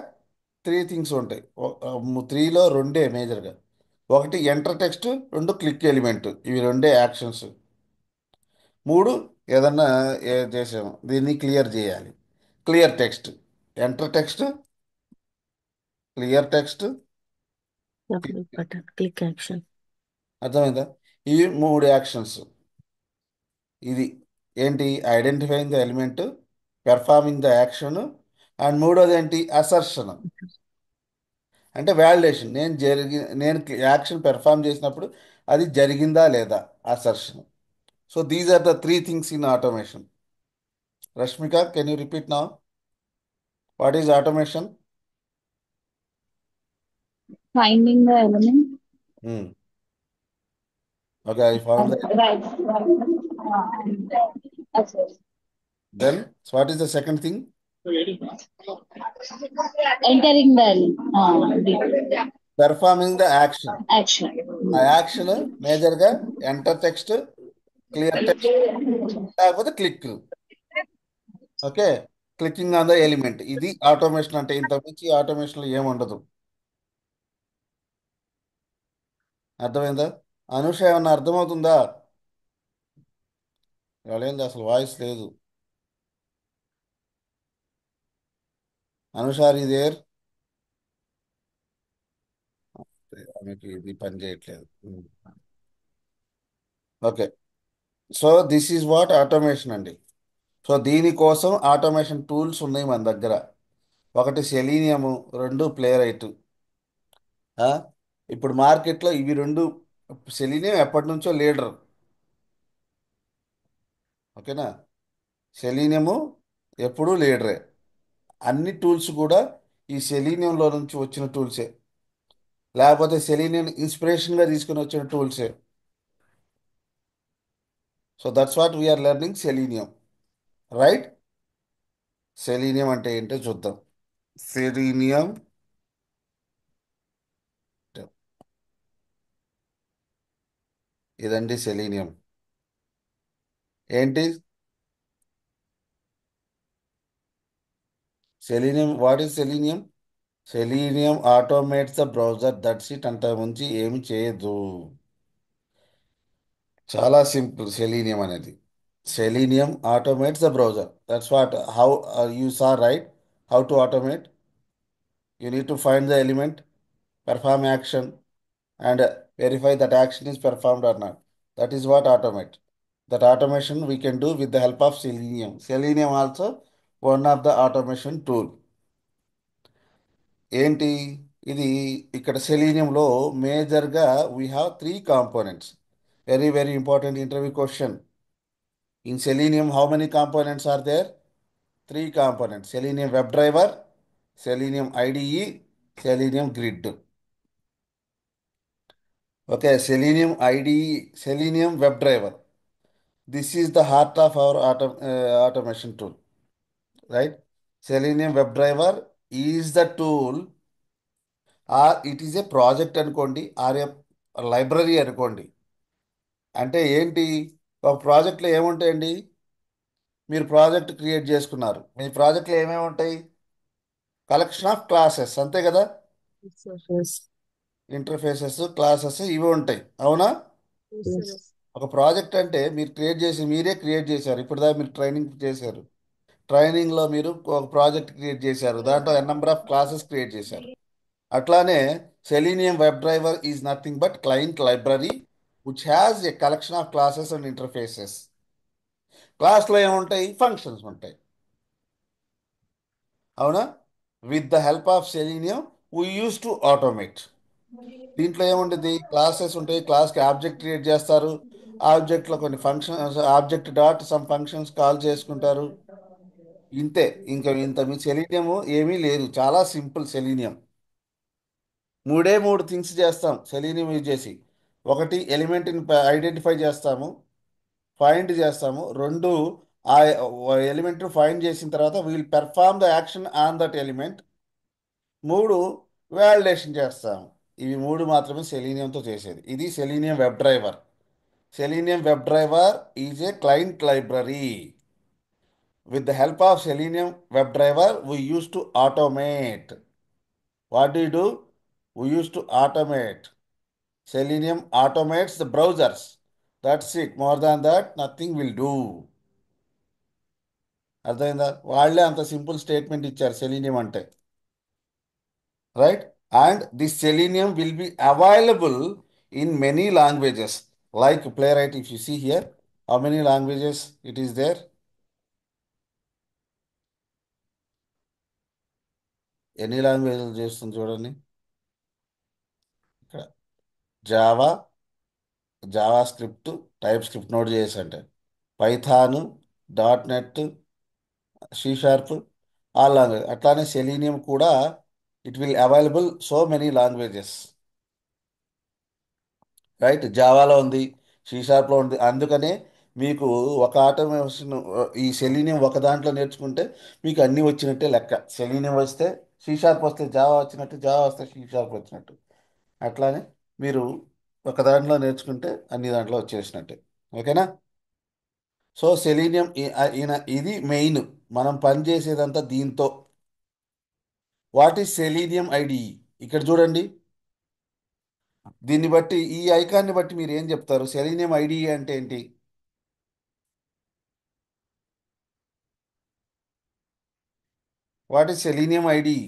three things ఉంటాయి. త్రీలో రెండే మేజర్గా. ఒకటి enter text, రెండు click element, ఇవి రెండే యాక్షన్స్. మూడు ఏదన్నా చేసాము దీన్ని క్లియర్ చేయాలి. Clear text, enter text, clear text. The click button, click action. అర్థమైందా? ఇవి మూడు యాక్షన్స్. ఇది ఏంటి? Identifying the element, performing the action, and మూడోది ఏంటి? అసర్షన్. అంటే వ్యాలిడేషన్. నేను యాక్షన్ పెర్ఫామ్ చేసినప్పుడు అది జరిగిందా లేదా, assertion. So these are the three things in automation. Rashmika, can you repeat now? What is automation? Finding the element. Okay, I found the. Right. Then what is the second thing? Entering the element. Performing the action. Action. ఆ action మేజర్గా enter text, clear text, లేకపోతే click. Okay, clicking on the element. ఇది automation అంటే. ఇంతకుమించి ఆటోమేషన్లో ఏముండదు. అర్థమైందా? అనుష ఏమన్నా అర్థమవుతుందా? ఎవరైంది అసలు వాయిస్ లేదు. అనుషార్ ఈ దేర్? ఆమెకి ఇది పని చేయట్లేదు. Okay, so this is what automation అండి. సో దీనికోసం ఆటోమేషన్ టూల్స్ ఉన్నాయి మన దగ్గర. ఒకటి సెలీనియము, రెండు ప్లే రైట్. ఇప్పుడు మార్కెట్లో ఇవి రెండు. సెలీనియం ఎప్పటి నుంచో లీడర్. ఓకేనా? సెలీనియము ఎప్పుడూ లీడరే. అన్ని టూల్స్ కూడా ఈ సెలీనియంలో నుంచి వచ్చిన టూల్సే, లేకపోతే సెలీనియం ఇన్స్పిరేషన్గా తీసుకుని వచ్చిన టూల్సే. So that's what we're learning Selenium, right? Selenium అంటే ఏంటో చూద్దాం. సెలీనియం ఇదండి. సెలీనియం ఏంటి? Selenium, what is Selenium? Selenium automates the browser, that's it. అంత ముంచి ఏమి చేయదు. చాలా సింపుల్ సెలీనియం అనేది. Selenium automates the browser. That's what how you saw, right? How to automate? You need to find the element, perform action, and verify that action is performed or not. That is what automate. That automation we can do with the help of Selenium. Selenium also one of the automation tool. ఏంటి ఇది ఇక్కడ సెలీనియంలో మేజర్గా we have three components. Very very important interview question. In Selenium how many components are there? Three components: Selenium web driver, Selenium IDE, Selenium grid. Okay, Selenium IDE, Selenium web driver. This is the heart of our automation tool, right? Selenium WebDriver is the tool, or it is a project అనుకోండి, or a library అనుకోండి. అంటే ఏంటి? ఒక ప్రాజెక్ట్లో ఏముంటాయండి? మీరు project create చేసుకున్నారు, మీ ప్రాజెక్ట్లో ఏమేమి ఉంటాయి? కలెక్షన్ ఆఫ్ క్లాసెస్, అంతే కదా? Yes, sir. Yes. Interfaces, classes ఇవి ఉంటాయి, అవునా? Yes. ఒక ప్రాజెక్ట్ అంటే మీరు క్రియేట్ చేసి మీరే క్రియేట్ చేశారు. ఇప్పుడు దాకా మీరు ట్రైనింగ్ చేశారు. ట్రైనింగ్లో మీరు ఒక ప్రాజెక్ట్ క్రియేట్ చేశారు, దాంట్లో ఎన్ నెంబర్ ఆఫ్ క్లాసెస్ క్రియేట్ చేశారు. అట్లానే selenium web driver is nothing but client library which has a collection of classes and interfaces. క్లాస్లో ఏముంటాయి? ఫంక్షన్స్ ఉంటాయి, అవునా? With the help of selenium we use to automate. దీంట్లో ఏముంటుంది? క్లాసెస్ ఉంటాయి, క్లాస్కి ఆబ్జెక్ట్ క్రియేట్ చేస్తారు, ఆబ్జెక్ట్లో కొన్ని functions, object dot some functions call చేసుకుంటారు. ఇంతే, ఇంకా ఇంత మీ సెలీనియం ఏమీ లేదు, చాలా సింపుల్ సెలీనియం. మూడే మూడు థింగ్స్ చేస్తాం సెలీనియం యూజ్ చేసి. ఒకటి, ఎలిమెంట్ని ఐడెంటిఫై చేస్తాము, ఫైండ్ చేస్తాము. రెండు, ఆ ఎలిమెంట్ని ఫైండ్ చేసిన తర్వాత we'll perform the action on that element. మూడు, వ్యాలిడేషన్ చేస్తాము. ఇవి మూడు మాత్రమే సెలీనియంతో చేసేది. ఇది Selenium web driver. Selenium web driver is a client library. With the help of Selenium web driver we use to automate. What do you do? We use to automate. Selenium automates the browsers. That's it. More than that, nothing will do. అర్థమైందా? వాళ్ళే అంత simple statement ఇచ్చారు Selenium అంటే, right? And this Selenium will be available in many languages like Playwright. If you see here, how many languages it is there? ఎన్ని languages చేస్తుంది చూడండి ఇక్కడ. Java, JavaScript, TypeScript note చేసి అంటే, Python, dot net, C sharp, all language. అట్లానే Selenium కూడా it will available so many languages, right? జావాలో ఉంది, సి షార్ప్లో ఉంది. అందుకనే మీకు ఒక ఆటోమేషన్, ఈ సెలీనియం ఒక దాంట్లో నేర్చుకుంటే మీకు అన్నీ వచ్చినట్టే లెక్క. సెలీనియం వస్తే సి షార్ప్, వస్తే జావా వచ్చినట్టు, జావా వస్తే సి షార్ప్ వచ్చినట్టు. అట్లానే మీరు ఒక దాంట్లో నేర్చుకుంటే అన్ని దాంట్లో వచ్చేసినట్టే. ఓకేనా? సో సెలీనియం ఇది మెయిన్, మనం పని చేసేదంతా దీంతో. What is Selenium IDE? ఇక్కడ చూడండి. దీన్ని బట్టి, ఈ ఐకాన్ని బట్టి మీరు ఏం చెప్తారు? సెలీనియం ఐడిఈ అంటే ఏంటి? What is Selenium IDE?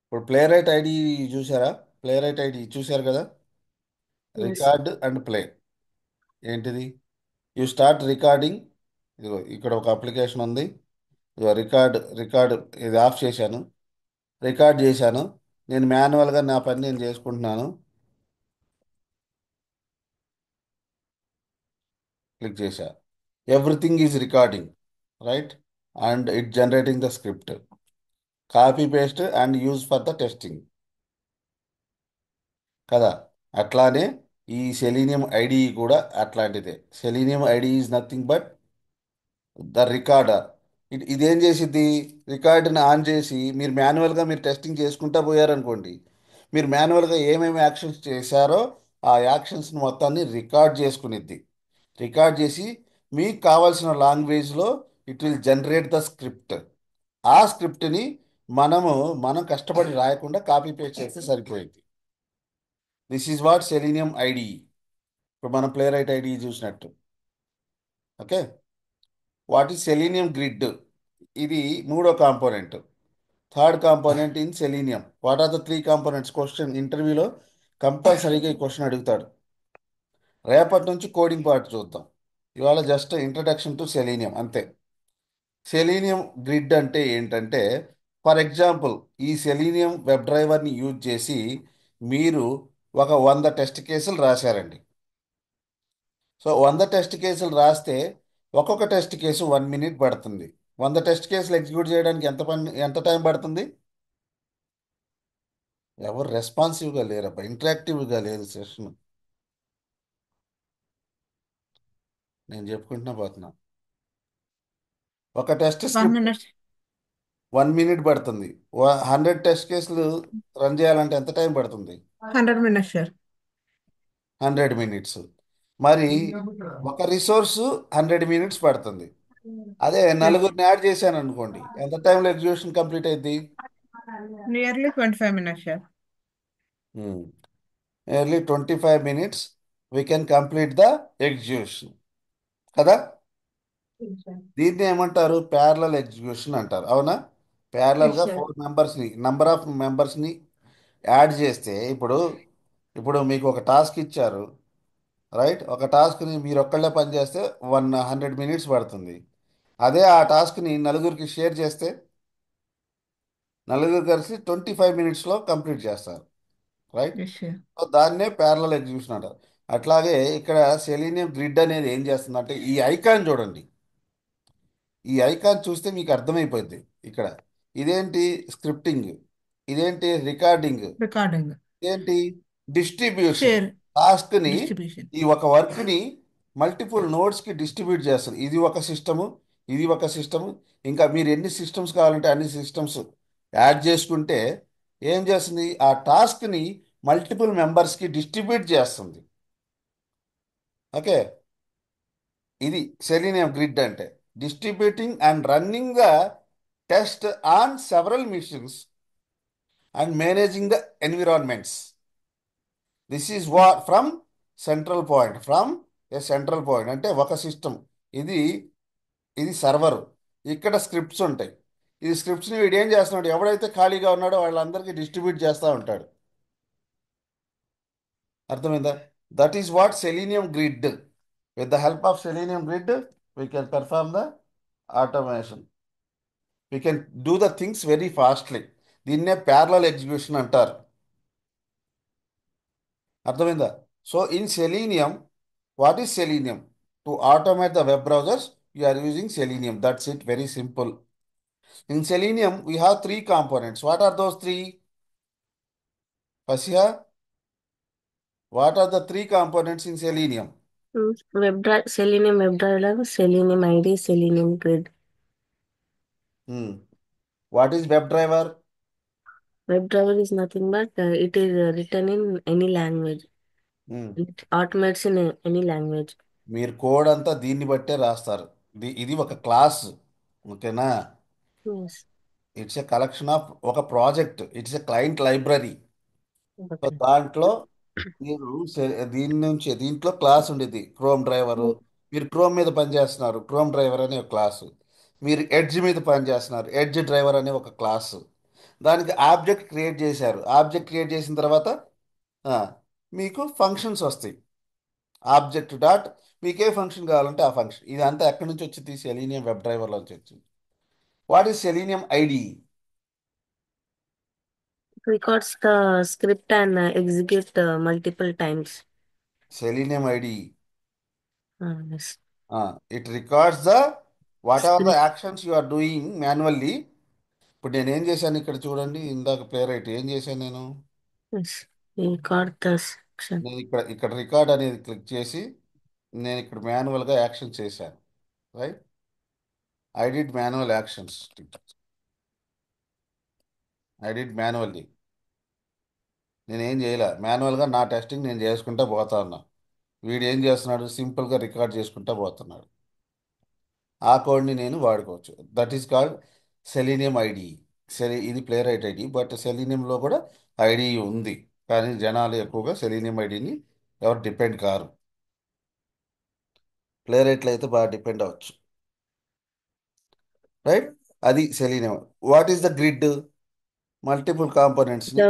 ఇప్పుడు ప్లే రైట్ ఐడి చూసారా? ప్లే రైట్ ఐడి చూసారు కదా? Yes. Record and play. ఏంటిది? You start recording. ఇదిగో ఇక్కడ ఒక అప్లికేషన్ ఉంది. ఇదిగో రికార్డ్ ఇది ఆఫ్ చేశాను, రికార్డ్ చేశాను. నేను మాన్యువల్గా నా పని నేను చేసుకుంటున్నాను. క్లిక్ చేశా. Everything is recording, right? And it generating the script. Copy paste and use for the testing, కదా? అట్లానే ఈ సెలీనియం ఐడి కూడా అట్లాంటిదే. Selenium IDE is nothing but the recorder. ఇదేం చేసిద్ది? రికార్డుని ఆన్ చేసి మీరు మాన్యువల్గా మీరు టెస్టింగ్ చేసుకుంటా పోయారనుకోండి, మీరు మాన్యువల్గా ఏమేమి యాక్షన్స్ చేశారో ఆ యాక్షన్స్ మొత్తాన్ని రికార్డ్ చేసుకునిద్ది. రికార్డ్ చేసి మీకు కావాల్సిన లాంగ్వేజ్లో it will generate the script. ఆ స్క్రిప్ట్ని మనం కష్టపడి రాయకుండా కాపీ పేస్ట్ చేస్తే సరిపోయింది. This is what Selenium ID. ఇప్పుడు మనం ప్లే రైట్ ఐడి చూసినట్టు. Okay. What is Selenium grid? ఇది మూడో component. Third component in Selenium. What are the three components? Question ఇంటర్వ్యూలో కంపల్సరీగా ఈ క్వశ్చన్ అడుగుతాడు. రేపటి నుంచి కోడింగ్ పార్ట్ చూద్దాం. ఇవాళ జస్ట్ ఇంట్రడక్షన్ టు సెలీనియం అంతే. సెలీనియం గ్రిడ్ అంటే ఏంటంటే, ఫర్ ఎగ్జాంపుల్ ఈ సెలీనియం వెబ్ డ్రైవర్ని యూజ్ చేసి మీరు ఒక 100 టెస్ట్ కేసులు రాశారండి. సో 100 టెస్ట్ కేసులు రాస్తే ఒక్కొక్క టెస్ట్ కేసు 1 మినిట్ పడుతుంది. 100 టెస్ట్ కేసులు ఎగ్జిక్యూట్ చేయడానికి ఎంత టైం పడుతుంది? ఎవరు రెస్పాన్సివ్గా లేరబ్బా, ఇంటరాక్టివ్గా లేదు సెషన్. నేను చెప్పుకుంటున్నా పోతున్నా. ఒక టెస్ట్ 1 minute. 1 మినిట్ పడుతుంది. 100 టెస్ట్ కేసులు రన్ చేయాలంటే ఎంత టైం పడుతుంది? 100 minutes, sir. 100 మినిట్స్. మరి ఒక రిసోర్స్ 100 మినిట్స్ పడుతుంది. అదే Yes. నలుగురిని యాడ్ చేశాను అనుకోండి, ఎంత టైంలో ఎగ్జిక్యూషన్ కంప్లీట్ అయింది? Nearly 25 minutes, sir. Nearly 25 minutes we can complete the execution కదా. Yes, sir. దీన్ని ఏమంటారు? ప్యారలల్ ఎగ్జిక్యూషన్ అంటారు. అవునా? ప్యారలల్గా Yes, sir. 4 మెంబర్స్ని, నంబర్ ఆఫ్ మెంబర్స్ని యాడ్ చేస్తే ఇప్పుడు ఇప్పుడు మీకు ఒక టాస్క్ ఇచ్చారు, రైట్? ఒక టాస్క్ని మీరు ఒక్కళ్ళే పని చేస్తే 100 మినిట్స్ పడుతుంది. అదే ఆ టాస్క్ని నలుగురికి షేర్ చేస్తే నలుగురు కలిసి 25 మినిట్స్లో కంప్లీట్ చేస్తారు, రైట్? Yes, sir. సో దాన్నే ప్యారలల్ ఎగ్జిక్యూషన్ అంటారు. అట్లాగే ఇక్కడ సెలీనియం గ్రిడ్ అనేది ఏం చేస్తుందంటే, ఈ ఐకాన్ చూడండి. ఈ ఐకాన్ చూస్తే మీకు అర్థమైపోద్ది. ఇక్కడ ఇదేంటి? స్క్రిప్టింగ్. ఇదేంటి? రికార్డింగ్. Recording. ఇదేంటి? డిస్ట్రిబ్యూషన్. Share. టాస్క్ని, Distribution. ఈ ఒక వర్క్ని మల్టిపుల్ నోడ్స్కి డిస్ట్రిబ్యూట్ చేస్తుంది. ఇది ఒక సిస్టము, ఇది ఒక సిస్టము. ఇంకా మీరు ఎన్ని సిస్టమ్స్ కావాలంటే అన్ని సిస్టమ్స్ యాడ్ చేసుకుంటే ఏం చేస్తుంది? ఆ టాస్క్ని మల్టిపుల్ మెంబర్స్కి డిస్ట్రిబ్యూట్ చేస్తుంది. ఓకే, ఇది సెలీనియం గ్రిడ్ అంటే. Distributing and running the test on several machines and managing the environments. This is what from central point. From A central point అంటే ఒక సిస్టమ్. ఇది ఇది సర్వర్. ఇక్కడ స్క్రిప్ట్స్ ఉంటాయి. ఈ స్క్రిప్ట్స్ని వీడు ఏం చేస్తున్నాడు? ఎవడైతే ఖాళీగా ఉన్నాడో వాళ్ళందరికీ డిస్ట్రిబ్యూట్ చేస్తూ ఉంటాడు. అర్థమైందా? That is what Selenium grid. With the help of Selenium grid we can perform the automation. We can do the things very fastly. దీన్నే ప్యారలల్ ఎగ్జిక్యూషన్ అంటారు. అర్థమైందా? So in Selenium, what is Selenium? To automate the web browsers you are using Selenium. That's it, very simple. In Selenium we have three components. What are those three? Fasya, what are the three components in Selenium? Selenium WebDriver, Selenium ID, Selenium Grid. What is WebDriver? WebDriver is nothing but it is written in any language. Hmm. It automates in any language. మీరు code అంతా దీన్ని బట్టే రాస్తారు. ఇది ఒక class, ఓకేనా? Yes. It's a collection of ఒక project. It's a client library. So Okay. దాంట్లో మీరు దీంట్లో క్లాస్ ఉండేది క్రోమ్ డ్రైవరు. మీరు క్రోమ్ మీద పనిచేస్తున్నారు, క్రోమ్ డ్రైవర్ అనే ఒక క్లాసు. మీరు ఎడ్జ్ మీద పనిచేస్తున్నారు, ఎడ్జ్ డ్రైవర్ అనే ఒక క్లాసు. దానికి ఆబ్జెక్ట్ క్రియేట్ చేశారు. ఆబ్జెక్ట్ క్రియేట్ చేసిన తర్వాత ఆ, మీకు ఫంక్షన్స్ వస్తాయి. ఆబ్జెక్ట్ డాట్ మీకు ఏ ఫంక్షన్ కావాలంటే ఆ ఫంక్షన్. ఇదంతా ఎక్కడి నుంచి వచ్చింది? సెలీనియం వెబ్ డ్రైవర్లో నుంచి వచ్చింది. What is Selenium ID? It records the script and execute multiple times. Selenium ID, Yes. It records the whatever the Script. Actions you are doing manually. ఇప్పుడు నేను ఏం చేశాను ఇక్కడ చూడండి, ఇందాక ప్లే రైట్ ఏం చేశాను నేను? Yes. We record the section. నేను ఇక్కడ రికార్డ్ అనేది క్లిక్ చేసి నేను ఇక్కడ మాన్యువల్గా యాక్షన్ చేశాను, right? I did manual actions. I did manually. నేనేం చేయలే, మాన్యువల్గా నా టెస్టింగ్ నేను చేసుకుంటా పోతా ఉన్నా. వీడు ఏం చేస్తున్నాడు? సింపుల్గా రికార్డ్ చేసుకుంటా పోతున్నాడు. ఆ కోడ్ని నేను వాడుకోవచ్చు. That is called selenium ID. ఇది ప్లే రైట్ ఐడి, బట్ సెలీనియంలో కూడా ఐడి ఉంది. కానీ జనాలు ఎక్కువగా సెలీనియం ఐడిని ఎవరు డిపెండ్ కారు. ప్లే రైట్లో అయితే బాగా డిపెండ్ అవ్వచ్చు, రైట్? అది Selenium. What is the grid? Multiple కాంపోనెంట్స్ని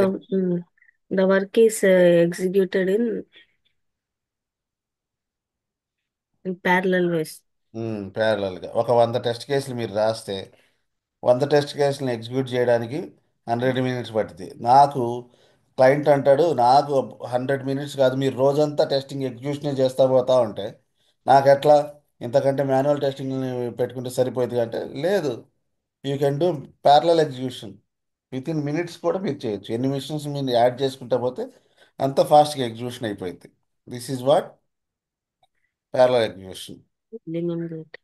The work is executed in parallel ways. ప్యారలల్గా ఒక 100 టెస్ట్ కేసులు మీరు రాస్తే 100 టెస్ట్ కేసులను ఎగ్జిక్యూట్ చేయడానికి 100 మినిట్స్ పడుతుంది. నాకు క్లయింట్ అంటాడు నాకు 100 మినిట్స్ కాదు, మీరు రోజంతా టెస్టింగ్ ఎగ్జిక్యూషనే చేస్తా పోతా ఉంటే నాకు ఎట్లా, ఇంతకంటే మాన్యువల్ టెస్టింగ్ పెట్టుకుంటే సరిపోతుంది అంటే, లేదు, you can do parallel execution. With in minutes కూడా మీరు చేయొచ్చు. ఎన్ని మిషన్స్ మీరు యాడ్ చేసుకుంటా పోతే అంత ఫాస్ట్గా ఎగ్జిక్యూషన్ అయిపోయింది. This is what parallel execution. Remember it.